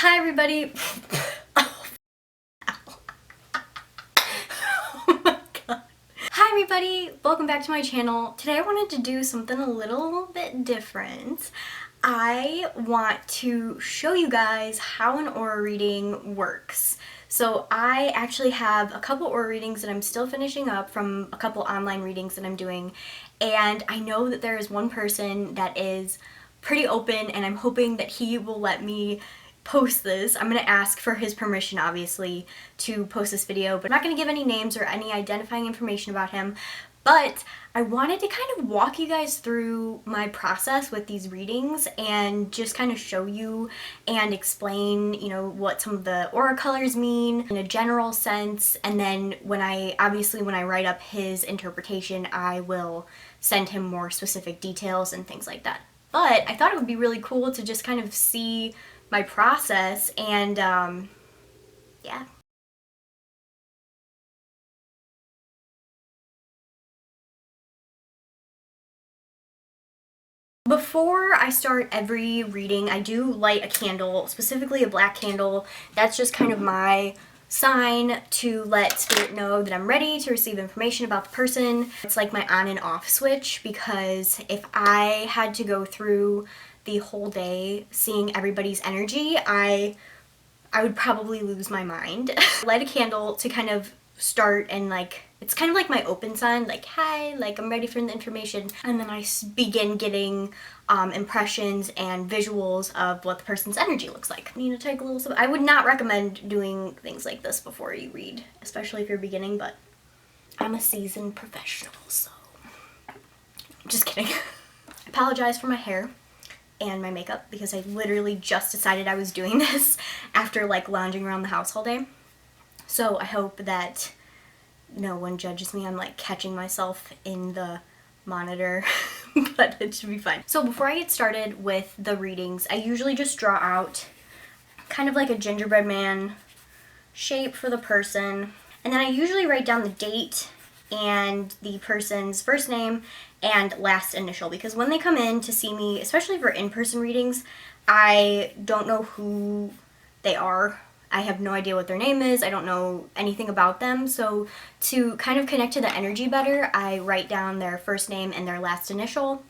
Hi everybody. Oh my god. Hi everybody, welcome back to my channel. Today I wanted to do something a little bit different. I want to show you guys how an aura reading works. So I actually have a couple aura readings that I'm still finishing up from a couple online readings that I'm doing, and I know that there is one person that is pretty open and I'm hoping that he will let me post this. I'm going to ask for his permission, obviously, to post this video, but I'm not going to give any names or any identifying information about him. But I wanted to kind of walk you guys through my process with these readings and just kind of show you and explain, what some of the aura colors mean in a general sense. And then when I write up his interpretation, I will send him more specific details and things like that. But I thought it would be really cool to just kind of see my process and yeah. Before I start every reading, I do light a candle, specifically a black candle. That's just kind of my sign to let spirit know that I'm ready to receive information about the person. It's like my on and off switch, because if I had to go through the whole day seeing everybody's energy, I would probably lose my mind. Light a candle to kind of start, and it's kind of like my open sign, like, hi, I'm ready for the information. And then I begin getting impressions and visuals of what the person's energy looks like. I need to take a little sip. I would not recommend doing things like this before you read, especially if you're beginning, but I'm a seasoned professional, so just kidding. I apologize for my hair and my makeup because I literally just decided I was doing this after lounging around the house all day. So I hope that no one judges me. I'm catching myself in the monitor, but it should be fine. So before I get started with the readings, I usually just draw out kind of like a gingerbread man shape for the person. And then I usually write down the date and the person's first name and last initial, because when they come in to see me, especially for in-person readings, I don't know who they are. I have no idea what their name is. I don't know anything about them. So to kind of connect to the energy better, I write down their first name and their last initial,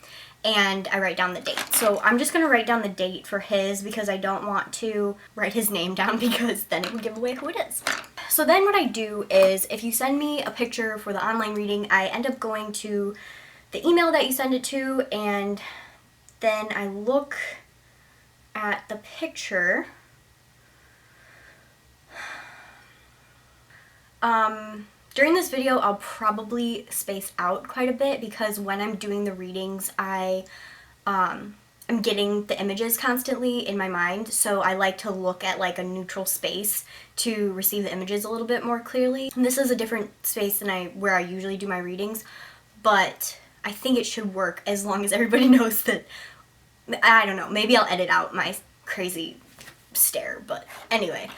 and I write down the date. So I'm just going to write down the date for his because I don't want to write his name down because then it would give away who it is. So then what I do is, if you send me a picture for the online reading, I end up going to the email that you send it to, and then I look at the picture. During this video, I'll probably space out quite a bit because when I'm doing the readings, I'm getting the images constantly in my mind, so I like to look at a neutral space to receive the images a little bit more clearly. And this is a different space than where I usually do my readings, but I think it should work as long as everybody knows that. I don't know, maybe I'll edit out my crazy stare, but anyway.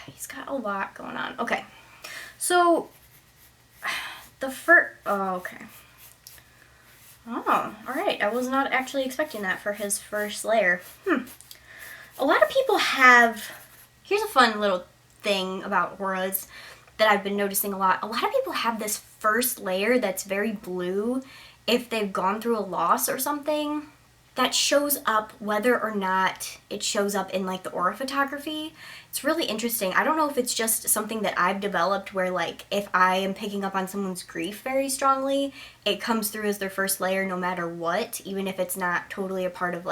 He's got a lot going on. Okay, so okay. Oh, alright, I was not actually expecting that for his first layer. A lot of people have, here's a fun little thing about auras that I've been noticing a lot. A lot of people have this first layer that's very blue if they've gone through a loss or something. That shows up whether or not it shows up in the aura photography. It's really interesting. I don't know if it's just something that I've developed where if I am picking up on someone's grief very strongly, it comes through as their first layer no matter what, even if it's not totally a part of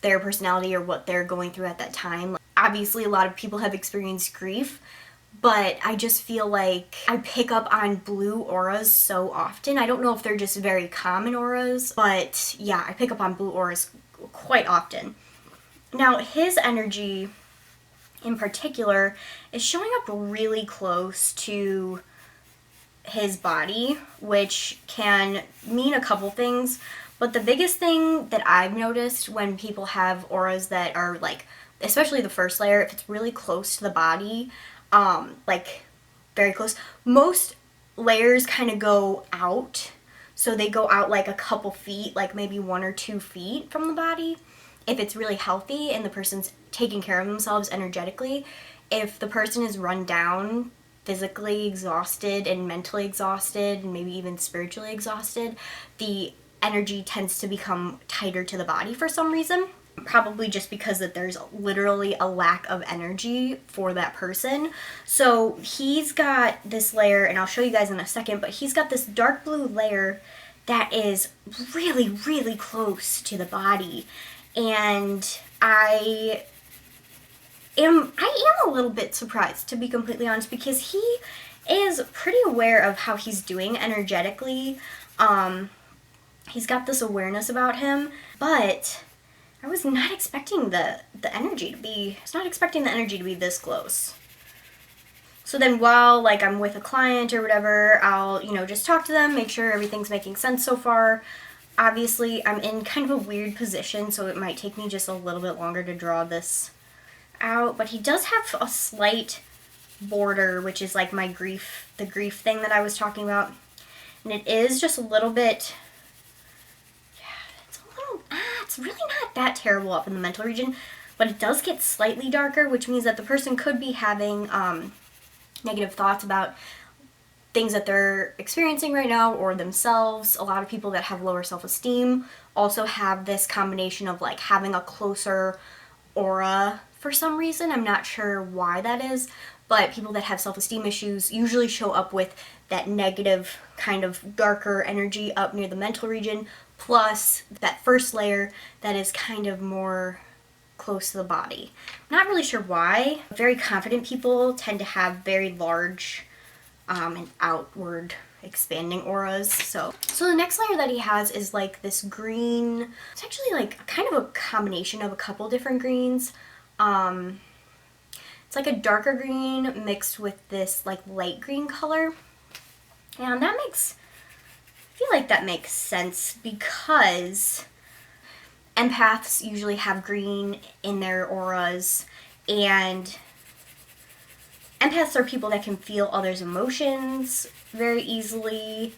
their personality or what they're going through at that time. Obviously a lot of people have experienced grief, but I just feel like I pick up on blue auras so often. I don't know if they're just very common auras, but yeah, I pick up on blue auras quite often. Now, his energy in particular is showing up really close to his body, which can mean a couple things, but the biggest thing that I've noticed when people have auras that are especially the first layer, if it's really close to the body, very close. Most layers kind of go out So they go out like a couple feet, like maybe 1 or 2 feet from the body, if it's really healthy and the person's taking care of themselves energetically. If the person is run down, physically exhausted and mentally exhausted and maybe even spiritually exhausted, the energy tends to become tighter to the body for some reason. Probably just because that there's literally a lack of energy for that person. So he's got this layer, and I'll show you guys in a second, but he's got this dark blue layer that is really, really close to the body. And I am a little bit surprised, to be completely honest, because he is pretty aware of how he's doing energetically. He's got this awareness about him, but I was not expecting the energy to be, I was not expecting the energy to be this close. So then while like I'm with a client or whatever, I'll, just talk to them, make sure everything's making sense so far. Obviously, I'm in kind of a weird position, so it might take me just a little bit longer to draw this out. But he does have a slight border, which is like the grief thing that I was talking about. And it is just a little bit, it's really not that terrible up in the mental region, but it does get slightly darker, which means that the person could be having negative thoughts about things that they're experiencing right now or themselves. A lot of people that have lower self-esteem also have this combination of like having a closer aura for some reason. I'm not sure why that is, but people that have self-esteem issues usually show up with that negative kind of darker energy up near the mental region, plus that first layer that is kind of more close to the body. I'm not really sure why. Very confident people tend to have very large and outward expanding auras. So the next layer that he has is like this green. It's actually like kind of a combination of a couple different greens. It's like a darker green mixed with this like light green color. And I feel like that makes sense because empaths usually have green in their auras, and empaths are people that can feel others' emotions very easily,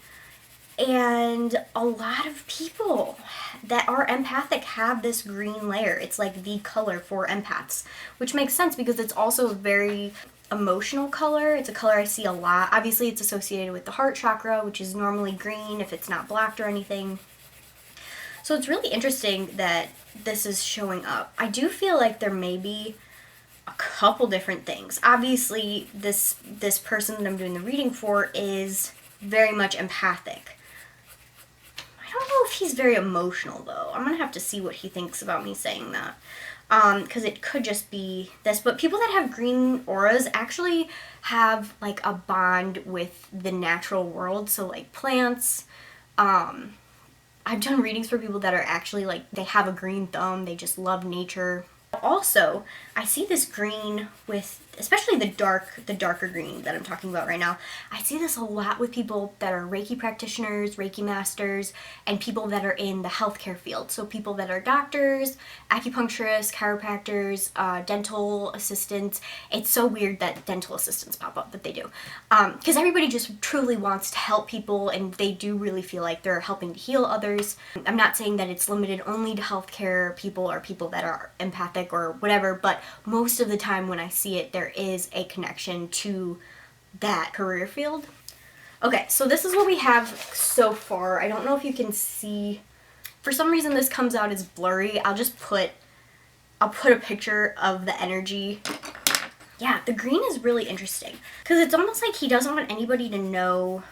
and a lot of people that are empathic have this green layer. It's like the color for empaths, which makes sense because it's also a very emotional color. It's a color I see a lot. Obviously, it's associated with the heart chakra, which is normally green if it's not blocked or anything. So it's really interesting that this is showing up. I do feel like there may be a couple different things. Obviously, this person that I'm doing the reading for is very much empathic. I don't know if he's very emotional, though. I'm going to have to see what he thinks about me saying that. Because it could just be this. But people that have green auras actually have, like, a bond with the natural world. So, like, plants. I've done readings for people that are actually, like, they have a green thumb. They just love nature. Also, I see this green with, especially the darker green that I'm talking about right now. I see this a lot with people that are Reiki practitioners, Reiki masters, and people that are in the healthcare field. So people that are doctors, acupuncturists, chiropractors, dental assistants. It's so weird that dental assistants pop up, but they do. Because everybody just truly wants to help people, and they do really feel like they're helping to heal others. I'm not saying that it's limited only to healthcare people or people that are empathic or whatever, but most of the time when I see it, there is a connection to that career field. Okay, so this is what we have so far. I don't know if you can see. For some reason this comes out as blurry. I'll put a picture of the energy. Yeah, the green is really interesting because it's almost like he doesn't want anybody to know.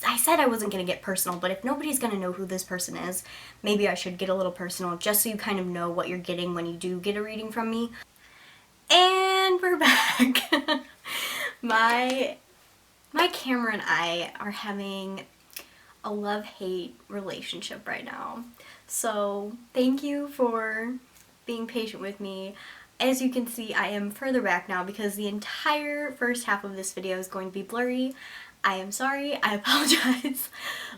I said I wasn't going to get personal, but if nobody's going to know who this person is, maybe I should get a little personal just so you kind of know what you're getting when you do get a reading from me. And we're back. My camera and I are having a love-hate relationship right now. So thank you for being patient with me. As you can see, I am further back now because the entire first half of this video is going to be blurry. I am sorry, I apologize.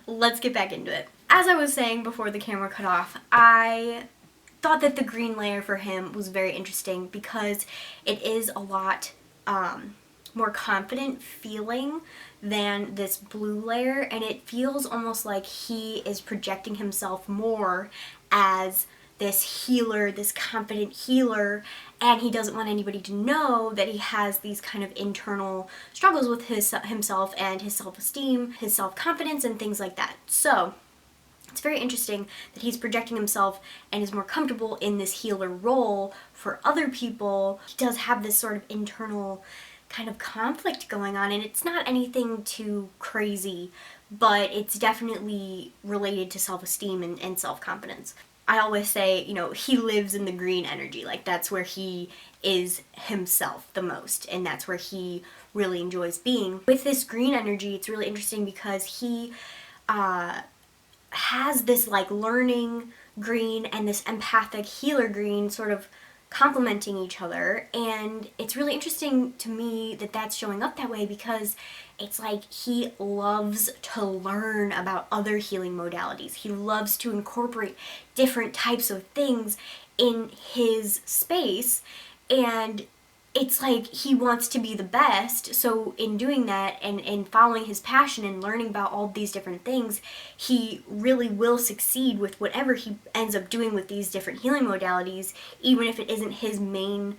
Let's get back into it. As I was saying before the camera cut off, I thought that the green layer for him was very interesting because it is a lot more confident feeling than this blue layer, and it feels almost like he is projecting himself more as this healer, this confident healer, and he doesn't want anybody to know that he has these kind of internal struggles with himself and his self-esteem, his self-confidence, and things like that. So it's very interesting that he's projecting himself and is more comfortable in this healer role for other people. He does have this sort of internal kind of conflict going on, and it's not anything too crazy, but it's definitely related to self-esteem and self-confidence. I always say, you know, he lives in the green energy. Like, that's where he is himself the most, and that's where he really enjoys being. With this green energy, it's really interesting because he has this like learning green and this empathic healer green sort of complementing each other, and it's really interesting to me that that's showing up that way because it's like he loves to learn about other healing modalities. He loves to incorporate different types of things in his space, and it's like he wants to be the best. So in doing that and following his passion and learning about all these different things, he really will succeed with whatever he ends up doing with these different healing modalities, even if it isn't his main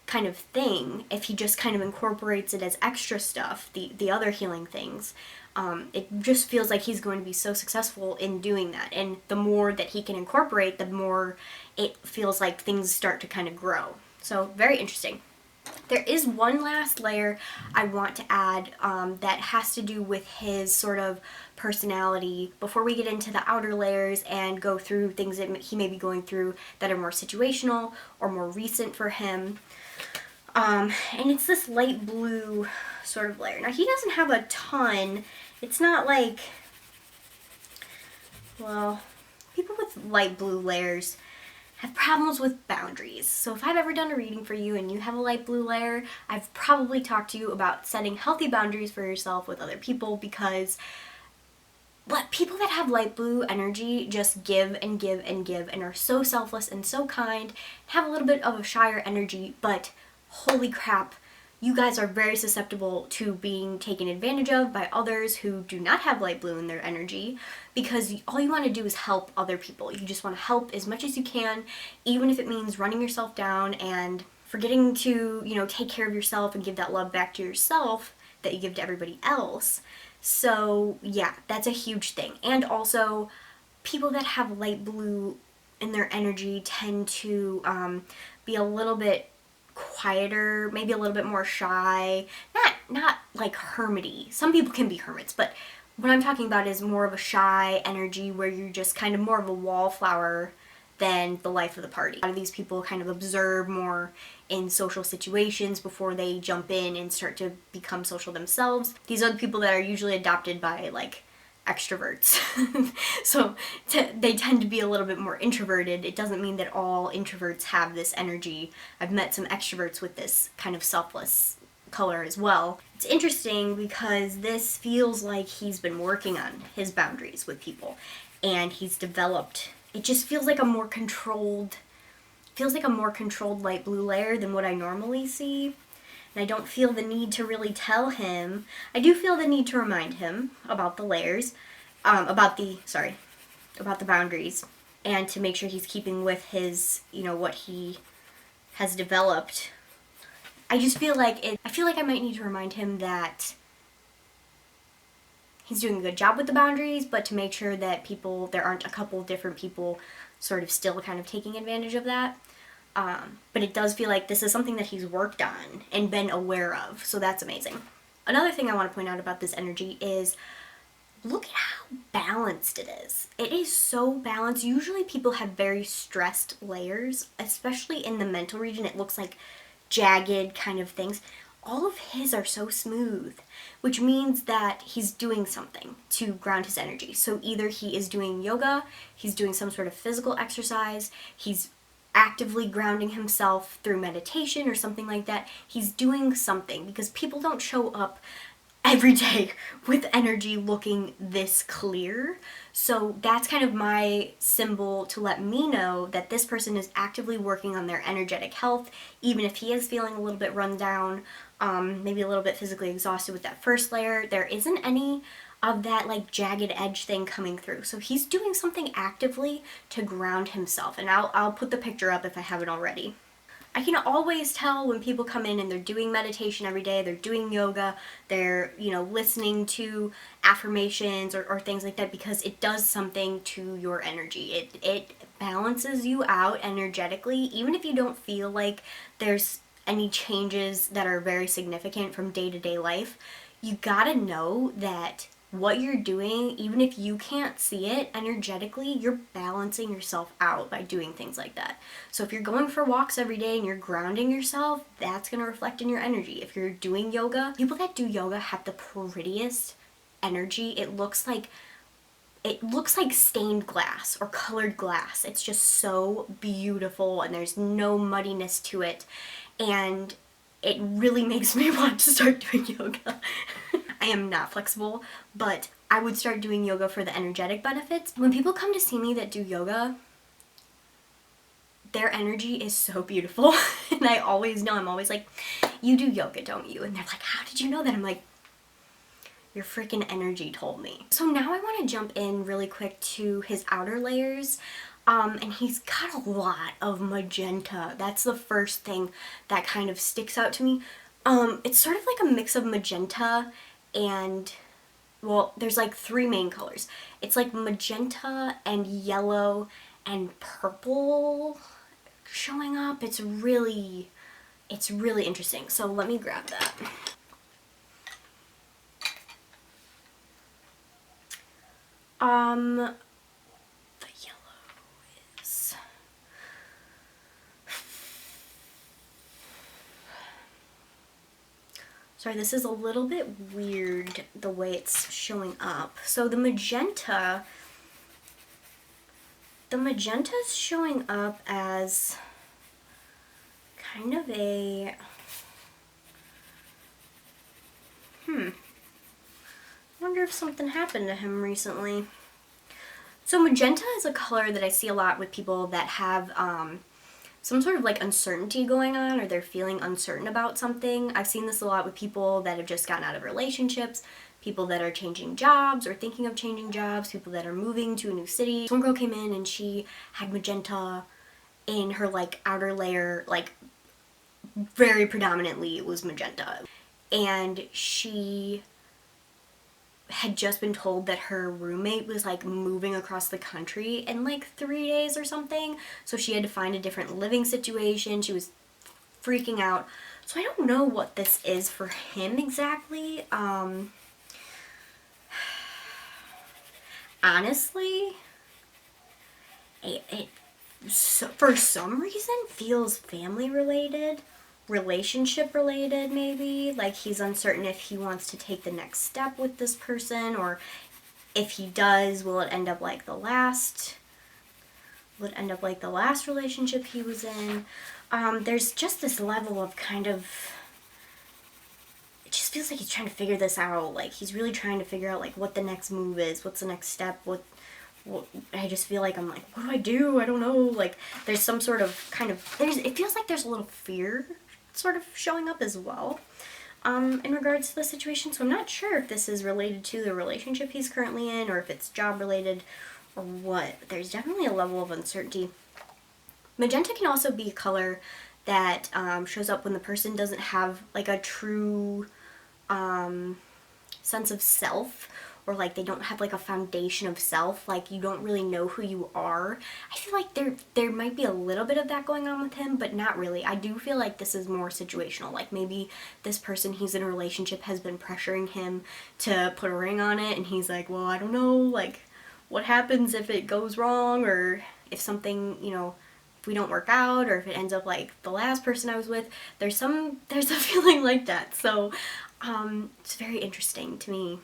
kind of thing. If he just kind of incorporates it as extra stuff, the other healing things, it just feels like he's going to be so successful in doing that. And the more that he can incorporate, the more it feels like things start to kind of grow. So very interesting. There is one last layer I want to add that has to do with his sort of personality before we get into the outer layers and go through things that he may be going through that are more situational or more recent for him. And it's this light blue sort of layer. Now, he doesn't have a ton. It's not like, well, people with light blue layers have problems with boundaries. So if I've ever done a reading for you and you have a light blue layer, I've probably talked to you about setting healthy boundaries for yourself with other people, because people that have light blue energy just give and give and give and are so selfless and so kind, have a little bit of a shyer energy, but holy crap, you guys are very susceptible to being taken advantage of by others who do not have light blue in their energy, because all you want to do is help other people. You just want to help as much as you can, even if it means running yourself down and forgetting to, you know, take care of yourself and give that love back to yourself that you give to everybody else. So yeah, that's a huge thing. And also, people that have light blue in their energy tend to be a little bit quieter, maybe a little bit more shy, not like hermity. Some people can be hermits, but what I'm talking about is more of a shy energy where you're just kind of more of a wallflower than the life of the party. A lot of these people kind of observe more in social situations before they jump in and start to become social themselves. These are the people that are usually adopted by like extroverts. So they tend to be a little bit more introverted. It doesn't mean that all introverts have this energy. I've met some extroverts with this kind of selfless color as well. It's interesting because this feels like he's been working on his boundaries with people, and he's developed, it just feels like a more controlled light blue layer than what I normally see. And I don't feel the need to really tell him. I do feel the need to remind him about the layers, about the boundaries, and to make sure he's keeping with his, you know, what he has developed. I just feel like I might need to remind him that he's doing a good job with the boundaries, but to make sure that there aren't a couple different people sort of still kind of taking advantage of that. But it does feel like this is something that he's worked on and been aware of, so that's amazing. Another thing I want to point out about this energy is, look at how balanced it is. It is so balanced. Usually people have very stressed layers, especially in the mental region. It looks like jagged kind of things. All of his are so smooth, which means that he's doing something to ground his energy. So either he is doing yoga, he's doing some sort of physical exercise, he's actively grounding himself through meditation or something like that. He's doing something, because people don't show up every day with energy looking this clear. So that's kind of my symbol to let me know that this person is actively working on their energetic health, even if he is feeling a little bit run down, maybe a little bit physically exhausted with that first layer. There isn't any of that like jagged edge thing coming through. So he's doing something actively to ground himself. And I'll put the picture up if I haven't already. I can always tell when people come in and they're doing meditation every day, they're doing yoga, they're, listening to affirmations or things like that, because it does something to your energy. It balances you out energetically, even if you don't feel like there's any changes that are very significant from day-to-day life. You gotta know that what you're doing, even if you can't see it energetically, you're balancing yourself out by doing things like that. So if you're going for walks every day and you're grounding yourself, that's going to reflect in your energy. If you're doing yoga, people that do yoga have the prettiest energy. It looks like stained glass or colored glass. It's just so beautiful, and there's no muddiness to it. And it really makes me want to start doing yoga. I am not flexible, but I would start doing yoga for the energetic benefits. When people come to see me that do yoga, their energy is so beautiful. And I always know, I'm always like, you do yoga, don't you? And they're like, how did you know that? I'm like, your freaking energy told me. So now I want to jump in really quick to his outer layers. And he's got a lot of magenta. That's the first thing that kind of sticks out to me. It's sort of like a mix of magenta and, well, there's like three main colors. It's like magenta and yellow and purple showing up. It's really interesting. So let me grab that. The yellow is... Sorry, this is a little bit weird the way it's showing up. So the magenta's showing up as kind of a, I wonder if something happened to him recently. So magenta is a color that I see a lot with people that have some sort of like uncertainty going on, or they're feeling uncertain about something. I've seen this a lot with people that have just gotten out of relationships, people that are changing jobs or thinking of changing jobs, people that are moving to a new city. One girl came in and she had magenta in her like outer layer, like very predominantly it was magenta. And she had just been told that her roommate was like moving across the country in like 3 days or something, so she had to find a different living situation. She was freaking out. So I don't know what this is for him exactly. Honestly, it for some reason feels family related, relationship related maybe. Like he's uncertain if he wants to take the next step with this person, or if he does, will it end up like the last relationship he was in. There's just this level of kind of, it just feels like he's trying to figure this out. Like he's really trying to figure out like what the next move is, what's the next step, what I just feel like I'm like, what do I do? I don't know. Like there's some sort of kind of, it feels like there's a little fear sort of showing up as well in regards to the situation. So I'm not sure if this is related to the relationship he's currently in, or if it's job related or what. But there's definitely a level of uncertainty. Magenta can also be a color that shows up when the person doesn't have like a true sense of self, or like they don't have like a foundation of self, like you don't really know who you are. I feel like there might be a little bit of that going on with him, but not really. I do feel like this is more situational. Like maybe this person he's in a relationship has been pressuring him to put a ring on it, and he's like, well, I don't know, like what happens if it goes wrong, or if something, if we don't work out, or if it ends up like the last person I was with. There's a feeling like that. So it's very interesting to me.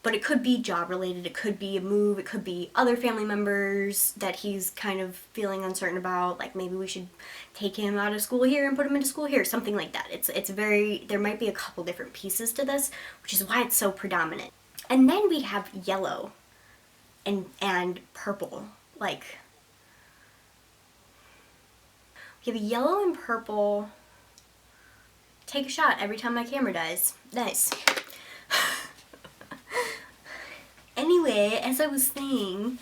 But it could be job related, it could be a move, it could be other family members that he's kind of feeling uncertain about, like maybe we should take him out of school here and put him into school here, something like that. It's very, there might be a couple different pieces to this, which is why it's so predominant. And then we have yellow and purple. Like, we have yellow and purple. Take a shot every time my camera dies. Nice. Anyway, as I was saying,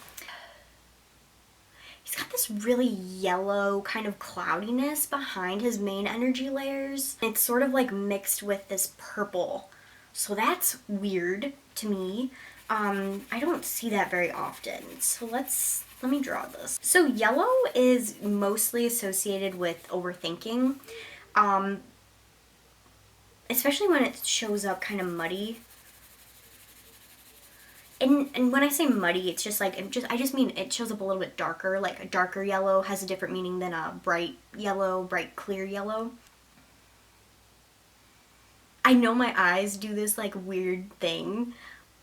he's got this really yellow kind of cloudiness behind his main energy layers. It's sort of like mixed with this purple. So that's weird to me. I don't see that very often. So let me draw this. So yellow is mostly associated with overthinking, especially when it shows up kind of muddy. And when I say muddy, it's just like, I just mean it shows up a little bit darker. Like a darker yellow has a different meaning than a bright yellow, bright clear yellow. I know my eyes do this like weird thing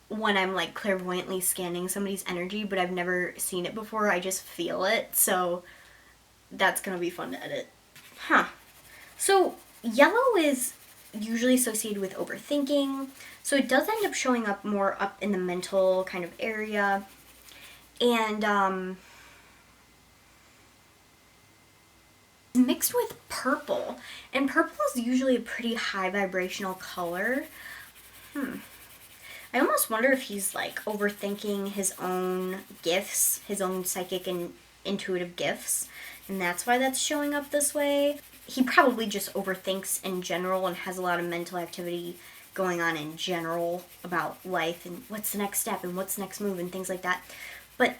when I'm like clairvoyantly scanning somebody's energy, but I've never seen it before. I just feel it, so that's gonna be fun to edit. So yellow is usually associated with overthinking, so it does end up showing up more up in the mental kind of area, and mixed with purple, and purple is usually a pretty high vibrational color. I almost wonder if he's like overthinking his own gifts, his own psychic and intuitive gifts, and that's why that's showing up this way. He probably just overthinks in general and has a lot of mental activity going on in general about life and what's the next step and what's the next move and things like that. But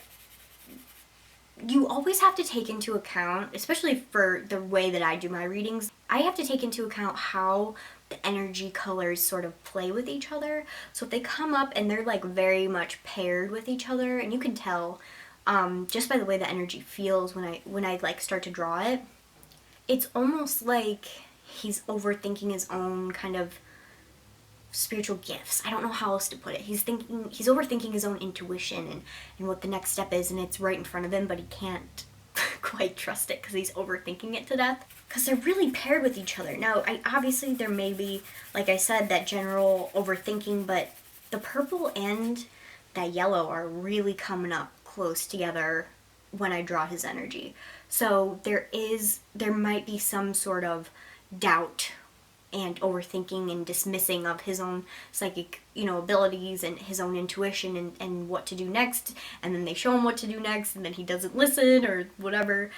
you always have to take into account, especially for the way that I do my readings, I have to take into account how the energy colors sort of play with each other. So if they come up and they're like very much paired with each other, and you can tell just by the way the energy feels when I like start to draw it, it's almost like he's overthinking his own kind of spiritual gifts. I don't know how else to put it. He's overthinking his own intuition and what the next step is, and it's right in front of him, but he can't quite trust it because he's overthinking it to death. Because they're really paired with each other. Now, obviously there may be, like I said, that general overthinking, but the purple and that yellow are really coming up close together when I draw his energy. So there might be some sort of doubt and overthinking and dismissing of his own psychic, abilities and his own intuition and what to do next, and then they show him what to do next and then he doesn't listen or whatever.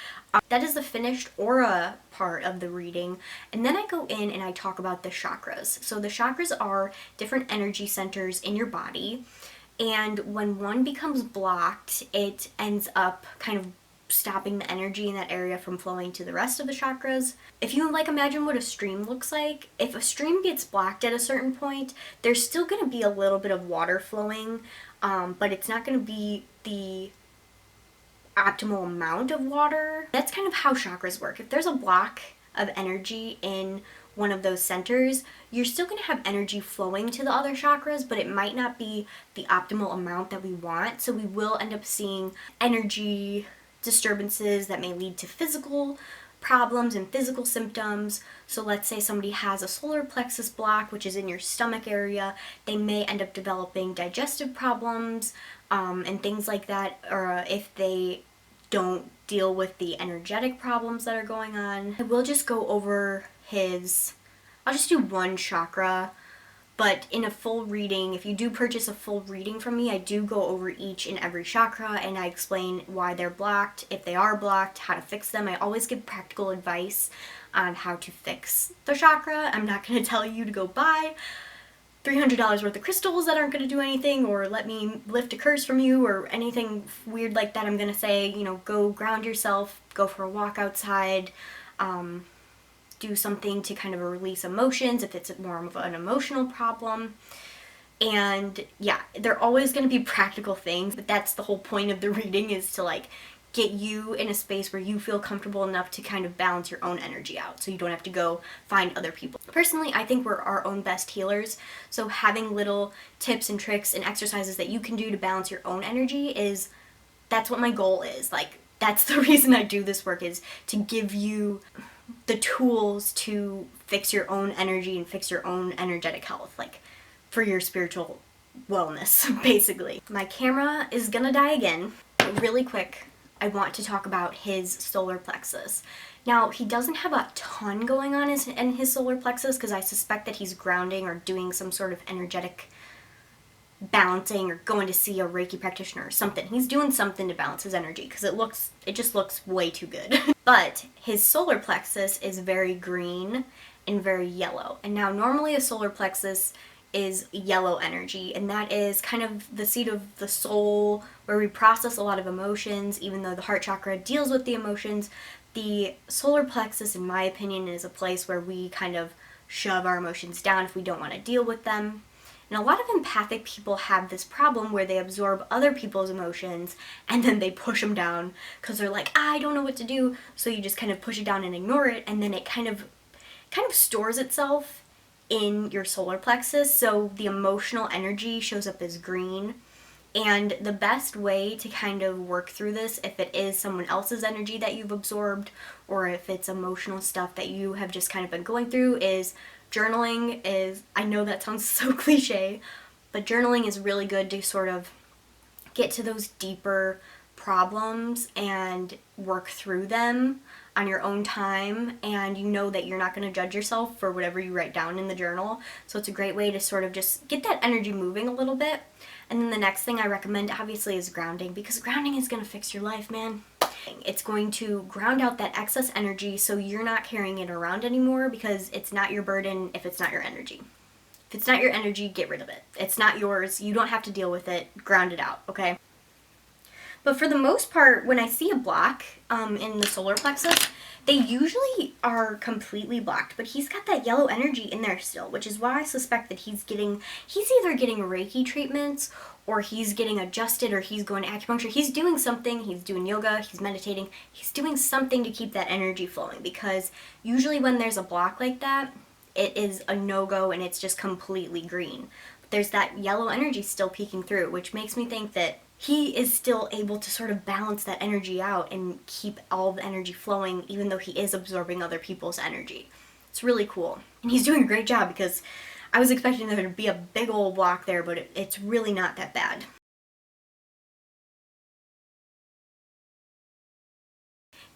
That is the finished aura part of the reading, and then I go in and I talk about the chakras. So the chakras are different energy centers in your body, and when one becomes blocked, it ends up kind of stopping the energy in that area from flowing to the rest of the chakras. If you imagine what a stream looks like, if a stream gets blocked at a certain point, there's still going to be a little bit of water flowing, but it's not going to be the optimal amount of water. That's kind of how chakras work. If there's a block of energy in one of those centers, you're still going to have energy flowing to the other chakras, but it might not be the optimal amount that we want. So we will end up seeing energy disturbances that may lead to physical problems and physical symptoms. So let's say somebody has a solar plexus block, which is in your stomach area, they may end up developing digestive problems and things like that, or if they don't deal with the energetic problems that are going on. I will just go over I'll just do one chakra, but in a full reading, if you do purchase a full reading from me, I do go over each and every chakra and I explain why they're blocked, if they are blocked, how to fix them. I always give practical advice on how to fix the chakra. I'm not going to tell you to go buy $300 worth of crystals that aren't going to do anything, or let me lift a curse from you, or anything weird like that. I'm going to say, go ground yourself, go for a walk outside, do something to kind of release emotions if it's more of an emotional problem. And yeah, they're always going to be practical things, but that's the whole point of the reading, is to get you in a space where you feel comfortable enough to kind of balance your own energy out, so you don't have to go find other people. Personally, I think we're our own best healers, so having little tips and tricks and exercises that you can do to balance your own energy that's what my goal is. Like, that's the reason I do this work, is to give you the tools to fix your own energy and fix your own energetic health, like for your spiritual wellness, basically. My camera is gonna die again. But really quick, I want to talk about his solar plexus. Now, he doesn't have a ton going on in his solar plexus, because I suspect that he's grounding or doing some sort of energetic balancing or going to see a Reiki practitioner or something. He's doing something to balance his energy, because it just looks way too good. But his solar plexus is very green and very yellow. And now normally a solar plexus is yellow energy, and that is kind of the seat of the soul, where we process a lot of emotions. Even though the heart chakra deals with the emotions, the solar plexus, in my opinion, is a place where we kind of shove our emotions down if we don't want to deal with them. And a lot of empathic people have this problem where they absorb other people's emotions and then they push them down because they're like, I don't know what to do. So you just kind of push it down and ignore it, and then it kind of stores itself in your solar plexus, so the emotional energy shows up as green. And the best way to kind of work through this, if it is someone else's energy that you've absorbed, or if it's emotional stuff that you have just kind of been going through, is journaling. I know that sounds so cliche, but journaling is really good to sort of get to those deeper problems and work through them on your own time, and you know that you're not going to judge yourself for whatever you write down in the journal. So it's a great way to sort of just get that energy moving a little bit. And then the next thing I recommend, obviously, is grounding, because grounding is going to fix your life, man. It's going to ground out that excess energy so you're not carrying it around anymore, because it's not your burden if it's not your energy. If it's not your energy, get rid of it. It's not yours. You don't have to deal with it. Ground it out, okay? But for the most part, when I see a block in the solar plexus, they usually are completely blocked, but he's got that yellow energy in there still, which is why I suspect that he's either getting Reiki treatments, or he's getting adjusted, or he's going to acupuncture. He's doing something. He's doing yoga, he's meditating. He's doing something to keep that energy flowing, because usually when there's a block like that, it is a no-go and it's just completely green. But there's that yellow energy still peeking through, which makes me think that he is still able to sort of balance that energy out and keep all the energy flowing, even though he is absorbing other people's energy. It's really cool. And he's doing a great job, because I was expecting there to be a big old block there, but it's really not that bad.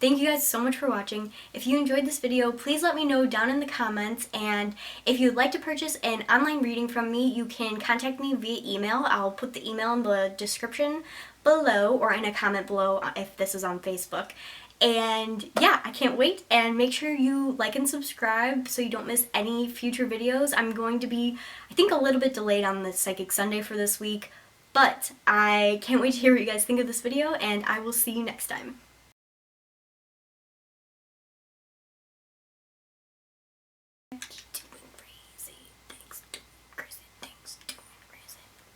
Thank you guys so much for watching. If you enjoyed this video, please let me know down in the comments, and if you'd like to purchase an online reading from me, you can contact me via email. I'll put the email in the description below, or in a comment below if this is on Facebook. And yeah, I can't wait, and make sure you like and subscribe so you don't miss any future videos. I'm going to be, I think, a little bit delayed on the Psychic Sunday for this week, but I can't wait to hear what you guys think of this video, and I will see you next time.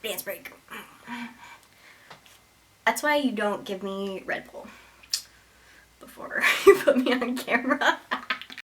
Dance break. That's why you don't give me Red Bull before you put me on camera.